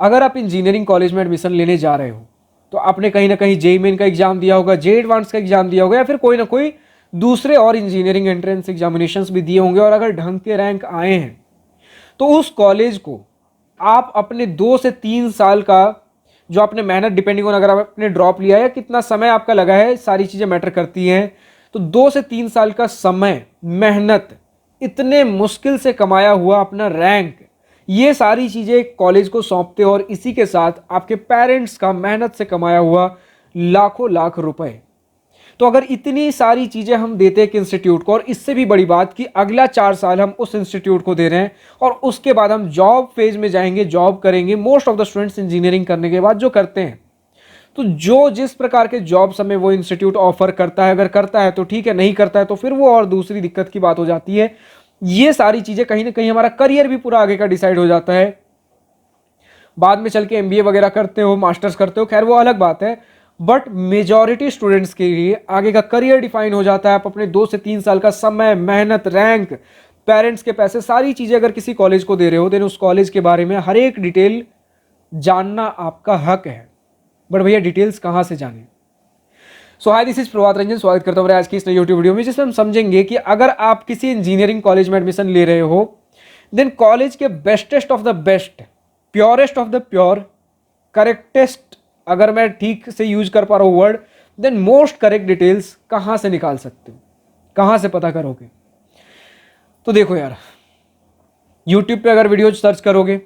अगर आप engineering college में एडमिशन लेने जा रहे हो तो आपने कहीं ना कहीं जेईई मेन का एग्जाम दिया होगा, जे एडवांस का एग्जाम दिया होगा, या फिर कोई ना कोई दूसरे और इंजीनियरिंग एंट्रेंस एग्जामिनेशंस भी दिए होंगे। और अगर ढंग के रैंक आए हैं तो उस कॉलेज को आप अपने 2 से 3 साल का जो आपने मेहनत, डिपेंडिंग ऑन अगर आपने ड्रॉप लिया है, कितना समय आपका लगा है, सारी चीजें मैटर करती हैं। तो 2 से 3 साल का समय, मेहनत, इतने मुश्किल से कमाया हुआ अपना रैंक, ये सारी चीजें कॉलेज को सौंपते हो और इसी के साथ आपके पेरेंट्स का मेहनत से कमाया हुआ लाखों लाख रुपए। तो अगर इतनी सारी चीजें हम देते हैं एक इंस्टीट्यूट को, और इससे भी बड़ी बात कि अगला 4 साल हम उस इंस्टीट्यूट को दे रहे हैं और उसके बाद हम जॉब फेज में जाएंगे, जॉब करेंगे। Most of the students engineering करने के बाद जो करते हैं, तो जो जिस प्रकार के जॉब्स हमें वो इंस्टीट्यूट ऑफर करता है, अगर करता है तो ठीक है, नहीं करता है तो फिर वो और दूसरी दिक्कत की बात हो जाती है। ये सारी चीजें कहीं ना कहीं हमारा करियर भी पूरा आगे का डिसाइड हो जाता है। बाद में चल के एमबीए वगैरह करते हो, मास्टर्स करते हो, खैर वो अलग बात है, बट मेजॉरिटी स्टूडेंट्स के लिए आगे का करियर डिफाइन हो जाता है। आप अपने 2 से 3 साल का समय, मेहनत, रैंक, पेरेंट्स के पैसे, सारी चीजें अगर किसी कॉलेज को दे रहे हो, देन उस कॉलेज के बारे में हर एक डिटेल जानना आपका हक है। बट भैया डिटेल्स कहां से जाने? सो हाय, दिस इज प्रभात रंजन, स्वागत करता हूं आज की इस नई यूट्यूब वीडियो में, जिसमें हम समझेंगे कि अगर आप किसी इंजीनियरिंग कॉलेज में एडमिशन ले रहे हो, देन कॉलेज के bestest of the best, purest of the pure, correctest, अगर मैं ठीक से यूज कर पा रहा हूं word, then most correct details कहां से निकाल सकते हो, कहां से पता करोगे? तो देखो यार, यूट्यूब पे अगर वीडियोज सर्च करोगे,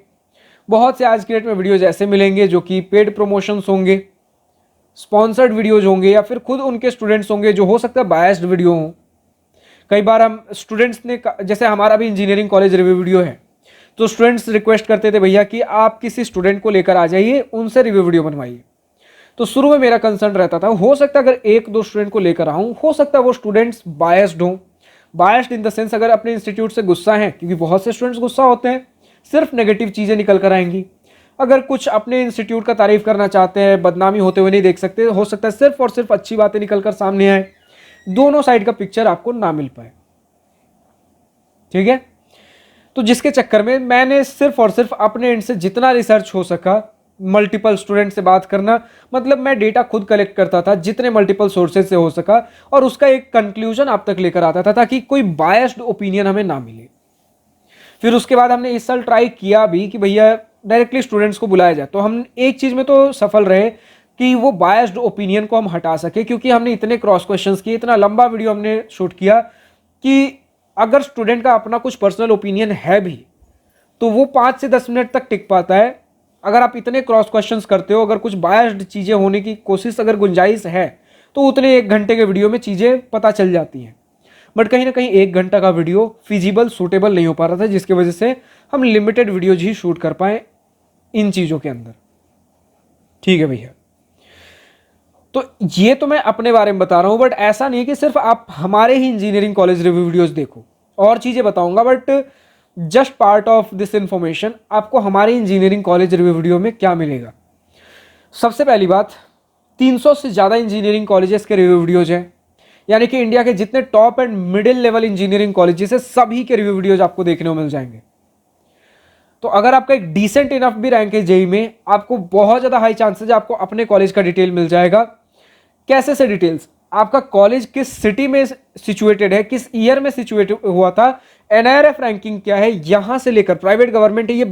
बहुत से आज की डेट में वीडियोज ऐसे मिलेंगे जो कि पेड प्रमोशंस होंगे, स्पॉन्सर्ड वीडियोज होंगे, या फिर खुद उनके स्टूडेंट्स होंगे जो हो सकता है बायस्ड वीडियो हो। कई बार हम स्टूडेंट्स ने, जैसे हमारा भी इंजीनियरिंग कॉलेज रिव्यू वीडियो है, तो स्टूडेंट्स रिक्वेस्ट करते थे भैया कि आप किसी स्टूडेंट को लेकर आ जाइए, उनसे रिव्यू वीडियो बनवाइए। तो शुरू में मेरा कंसर्न रहता था, हो सकता है अगर 1-2 स्टूडेंट को लेकर आऊं, हो सकता है वो स्टूडेंट्स बायस्ड हों। बायस्ड इन द सेंस, अगर अपने इंस्टीट्यूट से गुस्सा है, क्योंकि बहुत से स्टूडेंट्स गुस्सा होते हैं, सिर्फ नेगेटिव चीजें निकल कर आएंगी। अगर कुछ अपने इंस्टीट्यूट का तारीफ करना चाहते हैं, बदनामी होते हुए नहीं देख सकते, हो सकता है सिर्फ और सिर्फ अच्छी बातें निकलकर सामने आए। दोनों साइड का पिक्चर आपको ना मिल पाए, ठीक है? तो जिसके चक्कर में मैंने सिर्फ और सिर्फ अपने एंड से जितना रिसर्च हो सका, मल्टीपल स्टूडेंट से बात करना, मतलब मैं डेटा खुद कलेक्ट करता था जितने मल्टीपल सोर्सेज से हो सका, और उसका एक कंक्लूजन आप तक लेकर आता था ताकि कोई बायस्ड ओपिनियन हमें ना मिले। फिर उसके बाद हमने इस साल ट्राई किया भी कि भैया डायरेक्टली स्टूडेंट्स को बुलाया जाए, तो हम एक चीज में तो सफल रहे कि वो बायस्ड ओपिनियन को हम हटा सके, क्योंकि हमने इतने क्रॉस क्वेश्चंस किए, इतना लंबा वीडियो हमने शूट किया कि अगर स्टूडेंट का अपना कुछ पर्सनल ओपिनियन है भी तो वो 5 से 10 मिनट तक टिक पाता है। अगर आप इतने क्रॉस क्वेश्चंस करते हो, अगर कुछ बायस्ड चीजें होने की कोशिश, अगर गुंजाइश है, तो उतने 1 घंटे के वीडियो में चीजें पता चल जाती हैं। बट कहीं ना कहीं 1 घंटा का वीडियो फिजिबल, सूटेबल नहीं हो पा रहा था, जिसकी वजह से हम लिमिटेड वीडियोज ही शूट कर पाए इन चीजों के अंदर, ठीक है भैया? तो ये तो मैं अपने बारे में बता रहा हूं, बट ऐसा नहीं है कि सिर्फ आप हमारे ही इंजीनियरिंग कॉलेज रिव्यू वीडियोस देखो, और चीजें बताऊंगा, but just part of this information आपको हमारे इंजीनियरिंग कॉलेज रिव्यू वीडियो में क्या मिलेगा। सबसे पहली बात, 300 से ज्यादा इंजीनियरिंग कॉलेजेस के रिव्यू वीडियोज हैं, यानी कि इंडिया के जितने top and middle level engineering colleges है, सभी के रिव्यू वीडियोज आपको देखने को मिल जाएंगे। तो अगर आपका एक डिसेंट इनफ भी रैंक है जेईई में, आपको बहुत ज्यादा हाई चांसेस है आपको अपने कॉलेज का डिटेल मिल जाएगा। कैसे से डिटेल्स? आपका कॉलेज किस सिटी में सिचुएटेड है, किस ईयर में सिचुएटेड हुआ था, एनआईआरएफ रैंकिंग क्या है, यहां से लेकर प्राइवेट गवर्नमेंट है, ये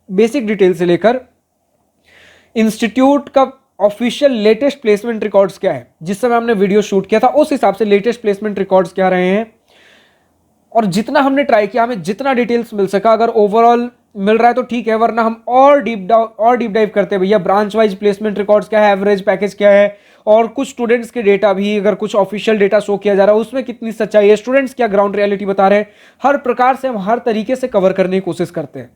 बेसिक डिटेल से लेकर इंस्टीट्यूट का ऑफिशियल लेटेस्ट प्लेसमेंट रिकॉर्ड्स क्या है, जिस समय हमने वीडियो शूट किया था उस हिसाब से लेटेस्ट प्लेसमेंट रिकॉर्ड्स क्या रहे हैं, और जितना हमने ट्राई किया, हमें जितना डिटेल्स मिल सका, अगर ओवरऑल मिल रहा है तो ठीक है, वरना हम और डीप डाइव करते हैं भैया, ब्रांच वाइज प्लेसमेंट रिकॉर्ड्स क्या है, एवरेज पैकेज क्या है, और कुछ स्टूडेंट्स के डेटा भी, अगर कुछ ऑफिशियल डेटा शो किया जा रहा है उसमें कितनी सच्चाई है, स्टूडेंट्स क्या ग्राउंड रियलिटी बता रहे हैं, हर प्रकार से हम हर तरीके से कवर करने की कोशिश करते हैं।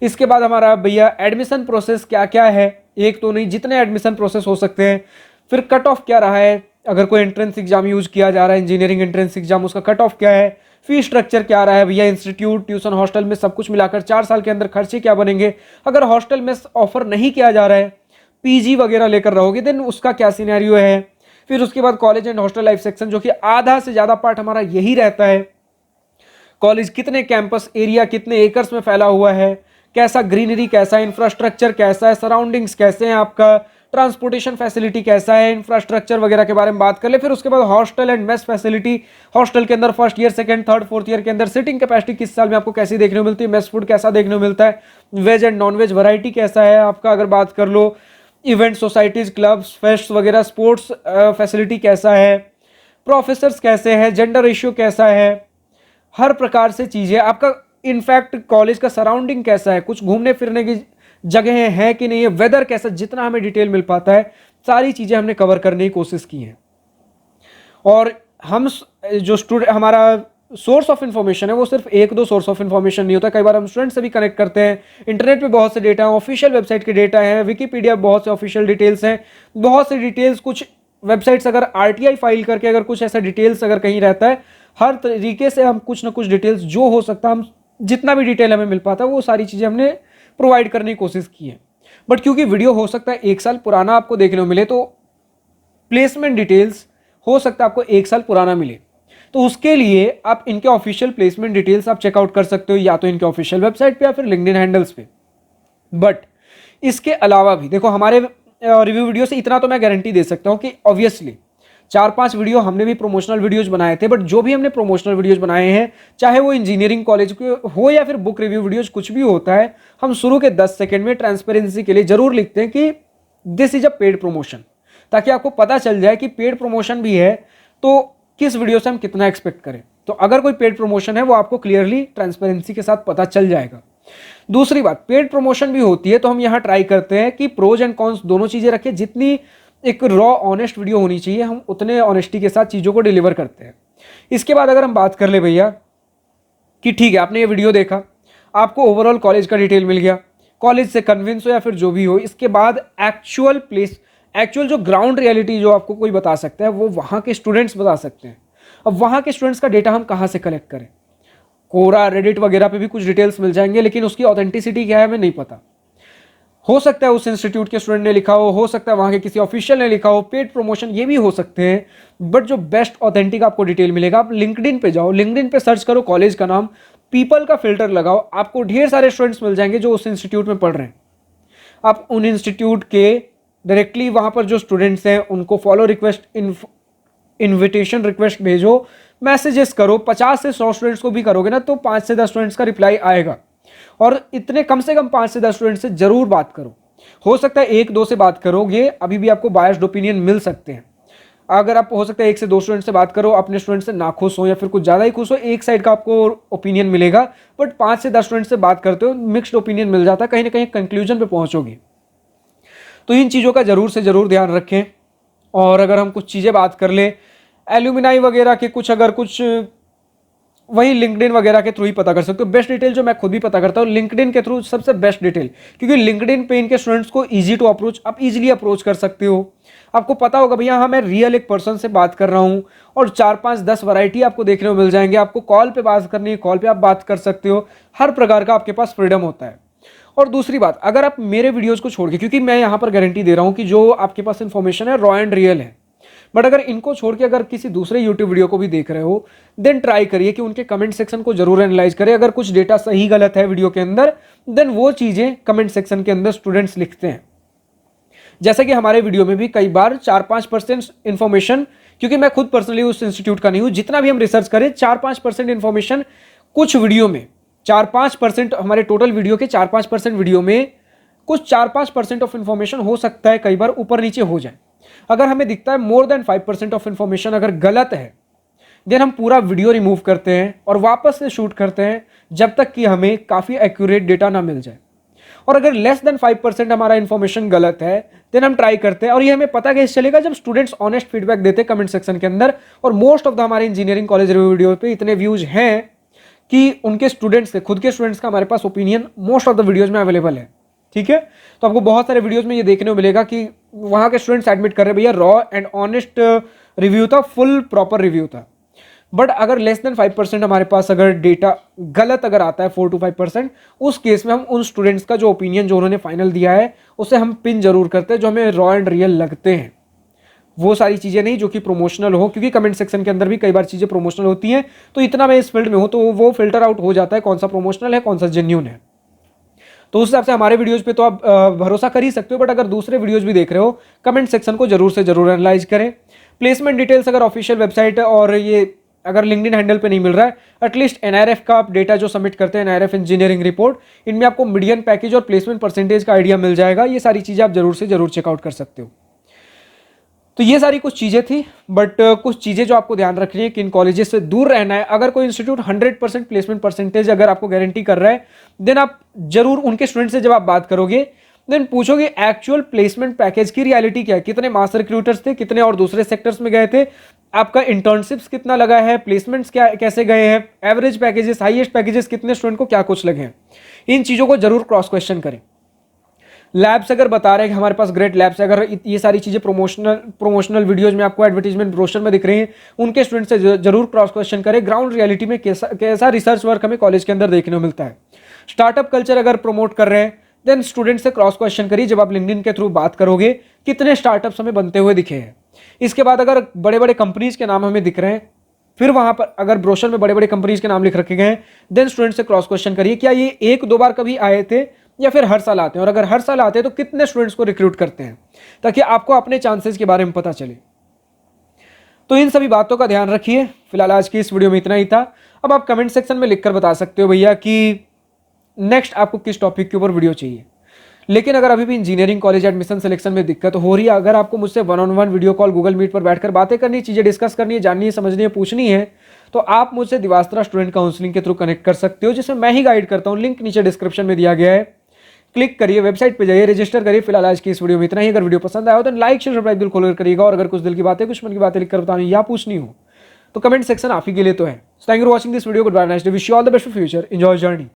इसके बाद हमारा भैया एडमिशन प्रोसेस क्या क्या है, एक तो नहीं, जितने एडमिशन प्रोसेस हो सकते हैं। फिर कट ऑफ क्या रहा है, अगर कोई एंट्रेंस एग्जाम यूज किया जा रहा है, इंजीनियरिंग एंट्रेंस एग्जाम, उसका कट ऑफ क्या है, फी स्ट्रक्चर क्या रहा है भैया, इंस्टीट्यूट, ट्यूशन, हॉस्टल में सब कुछ मिलाकर 4 साल के अंदर खर्चे क्या बनेंगे, अगर हॉस्टल में ऑफर नहीं किया जा रहा है, पीजी वगैरह लेकर रहोगे, देन उसका क्या सिनेरियो है। फिर उसके बाद college and hostel life section, जो कि आधा से ज्यादा पार्ट हमारा यही रहता है। कॉलेज कितने कैंपस एरिया, कितने एकर्स में फैला हुआ है, कैसा ग्रीनरी कैसा है, इंफ्रास्ट्रक्चर कैसा है, सराउंडिंग्स कैसे हैं, आपका ट्रांसपोर्टेशन फैसिलिटी कैसा है, इंफ्रास्ट्रक्चर वगैरह के बारे में बात कर ले। फिर उसके बाद hostel and mess facility, hostel के अंदर first year second third fourth year के अंदर सीटिंग कैपेसिटी किस साल में आपको कैसी देखने को मिलती है, मेस फूड कैसा देखने को मिलता है, veg and non veg variety कैसा है आपका, अगर बात कर लो इवेंट सोसाइटीज क्लब्स फेस्ट वगैरह, स्पोर्ट्स फैसिलिटी कैसा है, प्रोफेसर्स कैसे हैं, जेंडर रेशियो कैसा है, हर प्रकार से चीज़ें आपका, इनफैक्ट कॉलेज का सराउंडिंग कैसा है, कुछ घूमने फिरने की जगह है कि नहीं है, वेदर कैसा, जितना हमें डिटेल मिल पाता है सारी चीज़ें हमने कवर करने की कोशिश की है। और हम जो स्टूडेंट हमारा सोर्स ऑफ इन्फॉर्मेशन है वो सिर्फ एक दो सोर्स ऑफ इन्फॉर्मेशन नहीं होता, कई बार हम स्टूडेंट से भी कनेक्ट करते हैं, इंटरनेट पे बहुत से डेटा हैं, ऑफिशियल वेबसाइट के डेटा हैं, विकीपीडिया बहुत से ऑफिशियल डिटेल्स हैं, बहुत से डिटेल्स, कुछ वेबसाइट्स अगर आरटीआई फाइल करके अगर कुछ ऐसा डिटेल्स अगर कहीं रहता है, हर तरीके से हम कुछ ना कुछ डिटेल्स जो हो सकता है, हम जितना भी डिटेल हमें मिल पाता है वो सारी चीज़ें हमने प्रोवाइड करने की कोशिश की है। बट क्योंकि वीडियो हो सकता है 1 साल पुराना आपको देखने को मिले, तो प्लेसमेंट डिटेल्स हो सकता है आपको 1 साल पुराना मिले, तो उसके लिए आप इनके ऑफिशियल प्लेसमेंट डिटेल्स आप चेकआउट कर सकते हो, या तो इनके ऑफिशियल वेबसाइट पे या फिर लिंक्डइन हैंडल्स पे। बट इसके अलावा भी देखो, हमारे रिव्यू वीडियो से इतना तो मैं गारंटी दे सकता हूँ कि ऑब्वियसली 4-5 वीडियो हमने भी प्रमोशनल वीडियोज बनाए थे, बट जो भी हमने प्रमोशनल वीडियोज बनाए हैं, चाहे वो इंजीनियरिंग कॉलेज के हो या फिर बुक रिव्यू वीडियोज, कुछ भी होता है, हम शुरू के 10 सेकंड में ट्रांसपेरेंसी के लिए जरूर लिखते हैं कि this is a paid promotion, ताकि आपको पता चल जाए कि पेड प्रमोशन भी है तो किस वीडियो से हम कितना एक्सपेक्ट करें। तो अगर कोई पेड प्रमोशन है वो आपको क्लियरली ट्रांसपेरेंसी के साथ पता चल जाएगा। दूसरी बात, पेड प्रमोशन भी होती है तो हम यहाँ ट्राई करते हैं कि प्रोज एंड कॉन्स दोनों चीज़ें रखें, जितनी एक रॉ ऑनेस्ट वीडियो होनी चाहिए हम उतने ऑनेस्टी के साथ चीज़ों को डिलीवर करते हैं। इसके बाद अगर हम बात कर ले भैया कि ठीक है आपने ये वीडियो देखा, आपको ओवरऑल कॉलेज का डिटेल मिल गया, कॉलेज से कन्विंस हो या फिर जो भी हो, इसके बाद एक्चुअल जो ग्राउंड रियलिटी जो आपको कोई बता सकता है वो वहाँ के स्टूडेंट्स बता सकते हैं। अब वहाँ के स्टूडेंट्स का डेटा हम कहाँ से कलेक्ट करें, कोरा रेडिट वगैरह पे भी कुछ डिटेल्स मिल जाएंगे, लेकिन उसकी ऑथेंटिसिटी क्या है हमें नहीं पता। हो सकता है उस इंस्टीट्यूट के स्टूडेंट ने लिखा हो सकता है वहाँ के किसी ऑफिशियल ने लिखा हो, पेड प्रमोशन ये भी हो सकते हैं, बट जो बेस्ट ऑथेंटिक आपको डिटेल मिलेगा, आप लिंक्डइन पे जाओ, लिंक्डइन पे सर्च करो कॉलेज का नाम, पीपल का फिल्टर लगाओ, आपको ढेर सारे स्टूडेंट्स मिल जाएंगे जो उस इंस्टीट्यूट में पढ़ रहे हैं। आप उन इंस्टीट्यूट के डायरेक्टली वहाँ पर जो स्टूडेंट्स हैं उनको फॉलो रिक्वेस्ट, इन्विटेशन रिक्वेस्ट भेजो, मैसेजेस करो, 50 से 100 स्टूडेंट्स को भी करोगे ना तो 5 से 10 स्टूडेंट्स का रिप्लाई आएगा। और इतने कम से कम 5 से 10 स्टूडेंट से जरूर बात करो। हो सकता है 1-2 से बात करोगे अभी भी आपको बायस्ड ओपिनियन मिल सकते हैं। अगर आप हो सकता है 1 से 2 स्टूडेंट से बात करो, अपने स्टूडेंट से नाखुश हो या फिर कुछ ज़्यादा ही खुश हो, एक साइड का आपको ओपिनियन मिलेगा, बट 5 से 10 स्टूडेंट से बात करते हो मिक्स्ड ओपिनियन मिल जाता है, कहीं ना कहीं कंक्लूजन पे पहुंचोगे। तो इन चीज़ों का जरूर से जरूर ध्यान रखें। और अगर हम कुछ चीज़ें बात कर ले एल्यूमिनाई वगैरह के, कुछ अगर कुछ वही लिंक्डइन वगैरह के थ्रू ही पता कर सकते हो। बेस्ट डिटेल जो मैं खुद भी पता करता हूँ लिंक्डइन के थ्रू, सबसे बेस्ट डिटेल, क्योंकि लिंक्डइन पे इनके स्टूडेंट्स को इजी टू अप्रोच, आप इजीली अप्रोच कर सकते हो। आपको पता होगा भैया हाँ मैं रियल एक पर्सन से बात कर रहा हूँ, और 4-5-10 वैरायटी आपको देखने को मिल जाएंगे। आपको कॉल पे बात करनी है, कॉल पे आप बात कर सकते हो, हर प्रकार का आपके पास फ्रीडम होता है। और दूसरी बात, अगर आप मेरे वीडियोज़ को छोड़ के, क्योंकि मैं यहाँ पर गारंटी दे रहा हूँ कि जो आपके पास इन्फॉर्मेशन है रॉ एंड रियल है, बट अगर इनको छोड़ के अगर किसी दूसरे यूट्यूब वीडियो को भी देख रहे हो, देन ट्राई करिए कि उनके कमेंट सेक्शन को जरूर एनालाइज करें। अगर कुछ डेटा सही गलत है वीडियो के अंदर, देन वो चीज़ें कमेंट सेक्शन के अंदर स्टूडेंट्स लिखते हैं। जैसे कि हमारे वीडियो में भी कई बार 4-5% इन्फॉर्मेशन, क्योंकि मैं खुद पर्सनली उस इंस्टीट्यूट का नहीं हूँ, जितना भी हम रिसर्च करें 4-5% इन्फॉर्मेशन कुछ वीडियो में, 4-5% हमारे टोटल वीडियो के 4-5% वीडियो में कुछ 4-5% ऑफ इन्फॉर्मेशन हो सकता है कई बार ऊपर नीचे हो जाए। अगर हमें दिखता है मोर देन 5% ऑफ इन्फॉर्मेशन अगर गलत है, देन हम पूरा वीडियो रिमूव करते हैं और वापस से शूट करते हैं जब तक कि हमें काफ़ी एक्यूरेट डेटा ना मिल जाए। और अगर लेस देन 5% हमारा इन्फॉर्मेशन गलत है, देन हम ट्राई करते हैं, और ये हमें पता कैसे चलेगा जब स्टूडेंट्स ऑनेस्ट फीडबैक देते हैं कमेंट सेक्शन के अंदर। और मोस्ट ऑफ द हमारे इंजीनियरिंग कॉलेज रिव्यू वीडियो पे इतने व्यूज हैं कि उनके स्टूडेंट्स से, खुद के स्टूडेंट्स का हमारे पास opinion most of the videos में अवेलेबल है। ठीक है, तो आपको बहुत सारे वीडियोज में ये देखने को मिलेगा कि वहाँ के स्टूडेंट्स एडमिट कर रहे भैया रॉ एंड ऑनेस्ट रिव्यू था, फुल प्रॉपर रिव्यू था। बट अगर लेस देन 5% हमारे पास अगर डेटा गलत अगर आता है 4 to 5%, उस केस में हम उन स्टूडेंट्स का जो ओपिनियन जो उन्होंने फाइनल दिया है उसे हम पिन जरूर करते हैं, जो हमें रॉ एंड रियल लगते हैं। वो सारी चीज़ें नहीं जो कि प्रोमोशनल हो, क्योंकि कमेंट सेक्शन के अंदर भी कई बार चीज़ें प्रोमोशनल होती हैं, तो इतना मैं इस फील्ड में हूँ तो वो फिल्टर आउट हो जाता है कौन सा प्रोमोशनल है कौन सा जेन्यून है। तो उस हिसाब से हमारे वीडियोज पे तो आप भरोसा कर ही सकते हो, बट अगर दूसरे वीडियोज भी देख रहे हो, कमेंट सेक्शन को जरूर से जरूर एनालाइज करें। प्लेसमेंट डिटेल्स अगर ऑफिशियल वेबसाइट और ये अगर लिंक्डइन हैंडल पे नहीं मिल रहा है, एटलीस्ट एनआरएफ का आप डेटा जो सबमिट करते हैं, एनआरएफ इंजीनियरिंग रिपोर्ट, इनमें आपको मीडियन पैकेज और प्लेसमेंट परसेंटेज का आइडिया मिल जाएगा। ये सारी चीजें आप जरूर से जरूर चेकआउट कर सकते हो। तो ये सारी कुछ चीजें थी, बट कुछ चीजें जो आपको ध्यान रखनी है कि इन कॉलेजेस से दूर रहना है। अगर कोई इंस्टीट्यूट 100% प्लेसमेंट परसेंटेज अगर आपको गारंटी कर रहा है, देन आप जरूर उनके स्टूडेंट से जब आप बात करोगे, देन पूछोगे एक्चुअल प्लेसमेंट पैकेज की रियलिटी क्या है, कितने मास रिक्रूटर्स थे, कितने और दूसरे सेक्टर्स में गए थे, आपका इंटर्नशिप्स कितना लगा है, प्लेसमेंट्स क्या कैसे गए हैं, एवरेज पैकेजेस, हाईएस्ट पैकेजेस कितने स्टूडेंट को क्या कुछ लगे हैं। इन चीजों को जरूर क्रॉस क्वेश्चन करें। लैब्स अगर बता रहे हैं कि हमारे पास ग्रेट लैब्स है, अगर ये सारी चीजें प्रोमोशनल वीडियोज में आपको एडवर्टीजमेंट ब्रोशर में दिख रही हैं, उनके स्टूडेंट से जरूर क्रॉस क्वेश्चन करें। ग्राउंड रियलिटी में कैसा रिसर्च वर्क हमें कॉलेज के अंदर देखने को मिलता है। स्टार्टअप कल्चर अगर प्रमोट कर रहे हैं, देन स्टूडेंट से क्रॉस क्वेश्चन करिए। जब आप लिंक्डइन के थ्रू बात करोगे, कितने स्टार्टअप्स हमें बनते हुए दिखे हैं। इसके बाद अगर बड़े बड़े कंपनीज के नाम हमें दिख रहे हैं, फिर वहां पर अगर ब्रोशर में बड़े बड़े कंपनीज के नाम लिख रखे गए हैं, देन स्टूडेंट से क्रॉस क्वेश्चन करिए, क्या ये एक दो बार कभी आए थे या फिर हर साल आते हैं, और अगर हर साल आते हैं तो कितने स्टूडेंट्स को रिक्रूट करते हैं, ताकि आपको अपने चांसेस के बारे में पता चले। तो इन सभी बातों का ध्यान रखिए। फिलहाल आज की इस वीडियो में इतना ही था। अब आप कमेंट सेक्शन में लिखकर बता सकते हो भैया कि नेक्स्ट आपको किस टॉपिक के ऊपर वीडियो चाहिए। लेकिन अगर अभी भी इंजीनियरिंग कॉलेज एडमिशन सिलेक्शन में दिक्कत हो रही है, अगर आपको मुझसे 1-on-1 video call Google meet पर बैठकर बातें करनी, चीजें डिस्कस करनी है, जाननी है, समझनी है, पूछनी है, तो आप मुझसे दिवास्त्रा स्टूडेंट काउंसलिंग के थ्रू कनेक्ट कर सकते हो, जिसमें मैं ही गाइड करता हूं। लिंक नीचे डिस्क्रिप्शन में दिया गया है, क्लिक करिए, वेबसाइट पे जाइए, रजिस्टर करिए। फिलहाल आज की इस वीडियो में इतना ही। अगर वीडियो पसंद आया हो तो लाइक शेयर सब्सक्राइब दिल खोलकर करिएगा, और अगर कुछ दिल की बातें, कुछ मन की बातें लिखकर बतानी या पूछनी हो तो कमेंट सेक्शन आप ही के लिए तो है। Thank you for watching this video. Good bye, nice day, wish you all the best for future, enjoy journey.